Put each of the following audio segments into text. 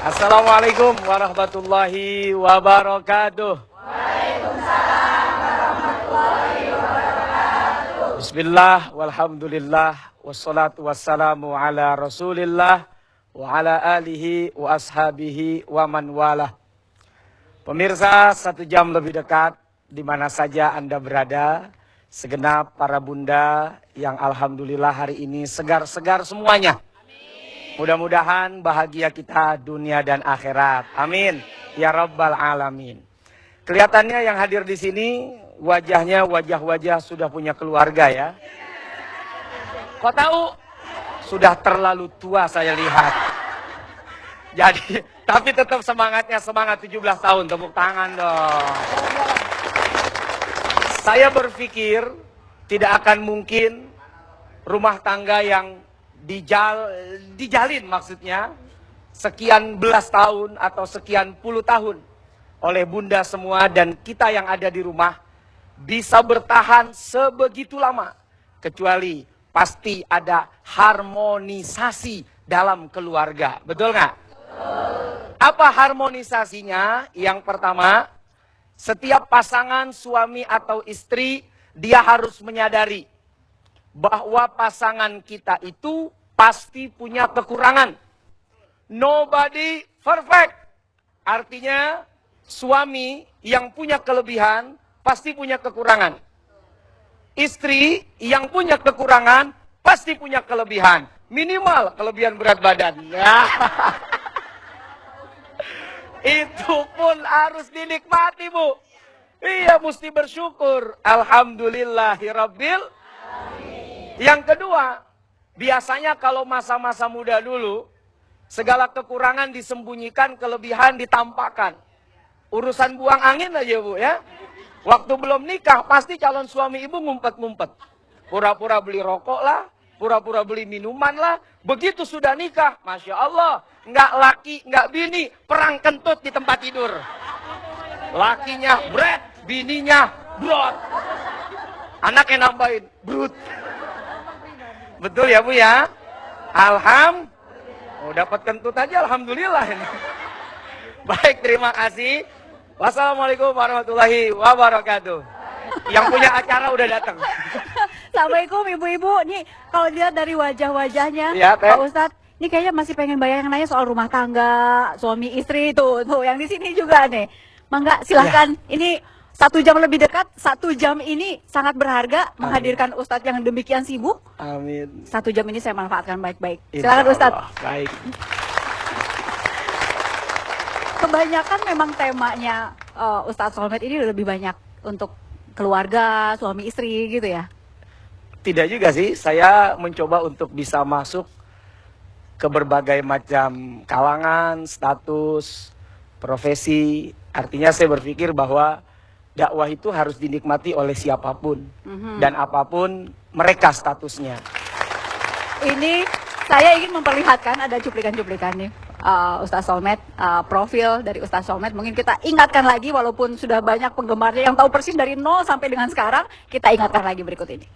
Assalamualaikum warahmatullahi wabarakatuh. Bismillah, walhamdulillah, wassalatu wassalamu ala rasulillah, wa ala alihi wa ashabihi wa man walah. Pemirsa, 1 jam lebih dekat, di mana saja Anda berada, segenap para bunda yang alhamdulillah hari ini segar-segar semuanya. Mudah-mudahan bahagia kita dunia dan akhirat. Amin. Ya Rabbal Alamin. Kelihatannya yang hadir di sini wajahnya wajah-wajah sudah punya keluarga ya. Kok tahu? Sudah terlalu tua saya lihat. Jadi, tapi tetap semangatnya semangat 17 tahun. Tepuk tangan dong. Saya berpikir tidak akan mungkin rumah tangga yang dijalin maksudnya sekian belas tahun atau sekian puluh tahun oleh bunda semua dan kita yang ada di rumah bisa bertahan sebegitu lama, kecuali pasti ada harmonisasi dalam keluarga. Betul nggak? Apa harmonisasinya? Yang pertama, setiap pasangan suami atau istri dia harus menyadari bahwa pasangan kita itu pasti punya kekurangan. Nobody perfect. Artinya suami yang punya kelebihan pasti punya kekurangan. Istri yang punya kekurangan pasti punya kelebihan. Minimal kelebihan berat badan. Itu pun harus dinikmati, Bu. Iya, mesti bersyukur. Alhamdulillahirabbil. Yang kedua, biasanya kalau masa-masa muda dulu, segala kekurangan disembunyikan, kelebihan ditampakkan. Urusan buang angin aja, Bu, ya. Waktu belum nikah, pasti calon suami ibu ngumpet-ngumpet. Pura-pura beli rokok lah, pura-pura beli minuman lah. Begitu sudah nikah, Masya Allah, nggak laki, nggak bini, perang kentut di tempat tidur. Lakinya bret, bininya brot. Anaknya nambahin, brut. Betul ya, Bu, ya? Alhamdulillah. Oh, dapat kentut aja, alhamdulillah ini. Baik, terima kasih. Wassalamualaikum warahmatullahi wabarakatuh. Yang punya acara udah datang. Assalamualaikum ibu-ibu. Nih kalau lihat dari wajah-wajahnya, ya, Pak Ustadz, ini kayaknya masih pengen banyak yang nanya soal rumah tangga, suami istri tuh yang di sini juga nih. Mangga silahkan. Ya. Ini 1 jam lebih dekat, 1 jam ini sangat berharga. Amin. Menghadirkan Ustadz yang demikian sibuk. Amin. 1 jam ini saya manfaatkan baik-baik. Silakan Ustadz. Baik. Kebanyakan memang temanya Ustadz Solmed ini lebih banyak untuk keluarga, suami istri gitu ya? Tidak juga sih, saya mencoba untuk bisa masuk ke berbagai macam kalangan, status, profesi. Artinya saya berpikir bahwa dakwah itu harus dinikmati oleh siapapun dan apapun mereka statusnya. Ini saya ingin memperlihatkan ada cuplikan-cuplikan nih. Ustadz Solmed, profil dari Ustadz Solmed mungkin kita ingatkan lagi walaupun sudah banyak penggemarnya yang tahu persis dari nol sampai dengan sekarang, kita ingatkan lagi berikut ini.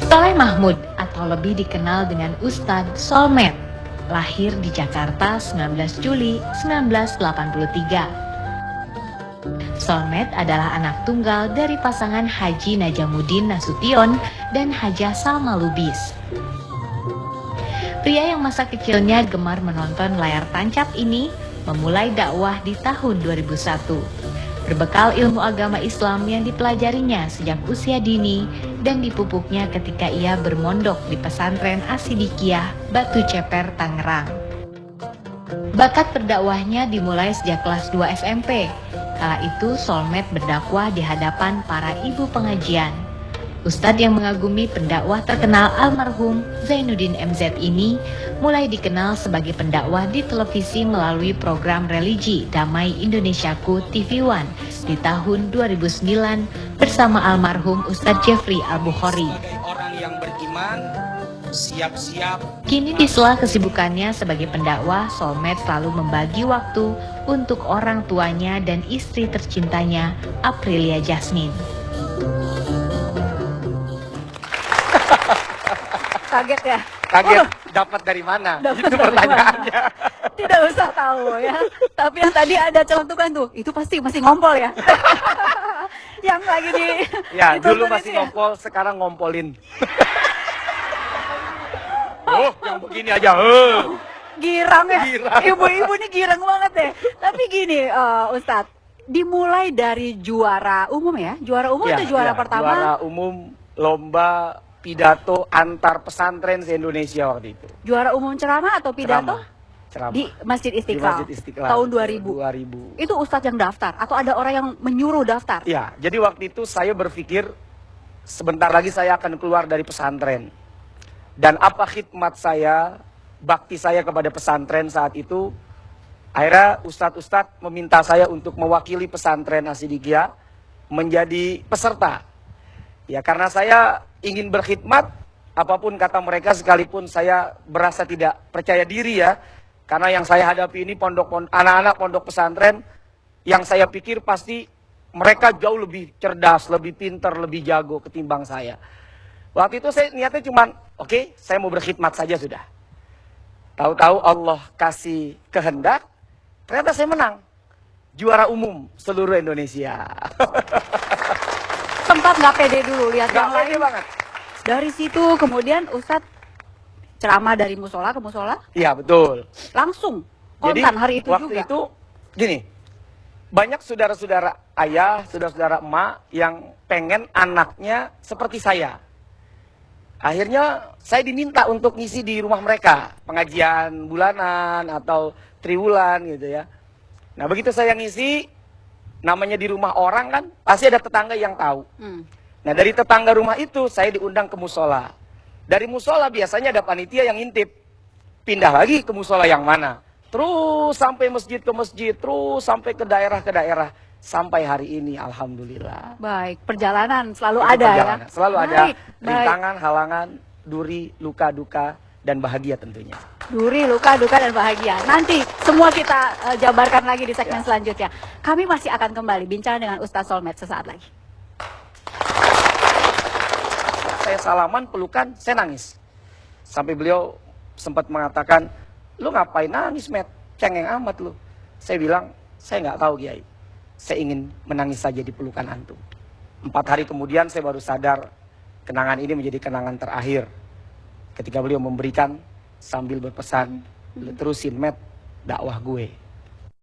Soleh Mahmud atau lebih dikenal dengan Ustadz Solmed, lahir di Jakarta 19 Juli 1983. Solmed adalah anak tunggal dari pasangan Haji Najamuddin Nasution dan Hajah Salma Lubis. Pria yang masa kecilnya gemar menonton layar tancap ini memulai dakwah di tahun 2001. Berbekal ilmu agama Islam yang dipelajarinya sejak usia dini dan dipupuknya ketika ia bermondok di pesantren Asidikiyah, Batu Ceper, Tangerang. Bakat berdakwahnya dimulai sejak kelas 2 SMP. Kala itu Solmed berdakwah di hadapan para ibu pengajian. Ustadz yang mengagumi pendakwah terkenal almarhum Zainuddin MZ ini mulai dikenal sebagai pendakwah di televisi melalui program religi Damai Indonesiaku TV One di tahun 2009 bersama almarhum Ustadz Jeffrey Al-Bukhari. Orang yang beriman siap-siap. Kini di sela kesibukannya sebagai pendakwah, Solmed selalu membagi waktu untuk orang tuanya dan istri tercintanya, Aprilia Jasmine. kaget ya. Kaget, dapat dari mana? Dapat Itu dari pertanyaannya. Tidak usah tahu ya. Tapi yang tadi ada celentukan tuh, itu pasti masih ngompol ya. Yang lagi di Ya, ditonton dulu masih itu ya. ngompol, sekarang ngompolin. Oh, yang begini aja. Girang ya. Girang. Ibu-ibu nih girang banget ya. Tapi gini, Ustadz, dimulai dari juara umum ya? Juara umum Ya, atau juara ya, pertama? Juara umum lomba pidato antar pesantren se-Indonesia waktu itu. Juara umum ceramah atau pidato? Ceramah. Di Masjid Di Istiqlal. Masjid Istiqlal. Tahun 2000. 2000. Itu Ustadz yang daftar atau ada orang yang menyuruh daftar? Ya, jadi waktu itu saya berpikir sebentar lagi saya akan keluar dari pesantren. Dan apa khidmat saya, bakti saya kepada pesantren saat itu, akhirnya ustadz-ustadz meminta saya untuk mewakili pesantren As-Siddiqiyah menjadi peserta. Ya, karena saya ingin berkhidmat, apapun kata mereka, sekalipun saya berasa tidak percaya diri ya. Karena yang saya hadapi ini anak-anak pondok pesantren, yang saya pikir pasti mereka jauh lebih cerdas, lebih pintar, lebih jago ketimbang saya. Waktu itu saya niatnya cuman, oke, saya mau berkhidmat saja sudah. Tahu-tahu Allah kasih kehendak, ternyata saya menang. Juara umum seluruh Indonesia. Sempat nggak pede dulu lihat yang Gak pede lain. banget. Dari situ kemudian Ustadz ceramah dari musola ke musola, Iya, betul. langsung Jadi kontan hari itu waktu juga. itu gini, banyak saudara-saudara ayah, saudara-saudara emak yang pengen anaknya seperti saya. Akhirnya saya diminta untuk ngisi di rumah mereka, pengajian bulanan atau triwulan gitu ya. Nah begitu saya ngisi, namanya di rumah orang kan, pasti ada tetangga yang tahu. Nah dari tetangga rumah itu saya diundang ke musola. Dari musola biasanya ada panitia yang ngintip, pindah lagi ke musola yang mana. Terus sampai masjid ke masjid, terus sampai ke daerah, sampai hari ini alhamdulillah. Baik, perjalanan selalu Itu ada perjalanan. ya. Selalu ada Baik, baik. rintangan, halangan, duri, luka, duka, dan bahagia tentunya. Duri, luka, duka, dan bahagia. Nanti semua kita jabarkan lagi di segmen selanjutnya. Kami masih akan kembali bincang dengan Ustadz Solmed sesaat lagi. Saya salaman, pelukan, saya nangis. Sampai beliau sempat mengatakan, lu ngapain nangis, Met? Cengeng amat lu. Saya bilang, saya nggak tahu, Kiai. Saya ingin menangis saja di pelukan antum. 4 hari kemudian saya baru sadar kenangan ini menjadi kenangan terakhir. Ketika beliau memberikan sambil berpesan, lu terusin, Met, dakwah gue.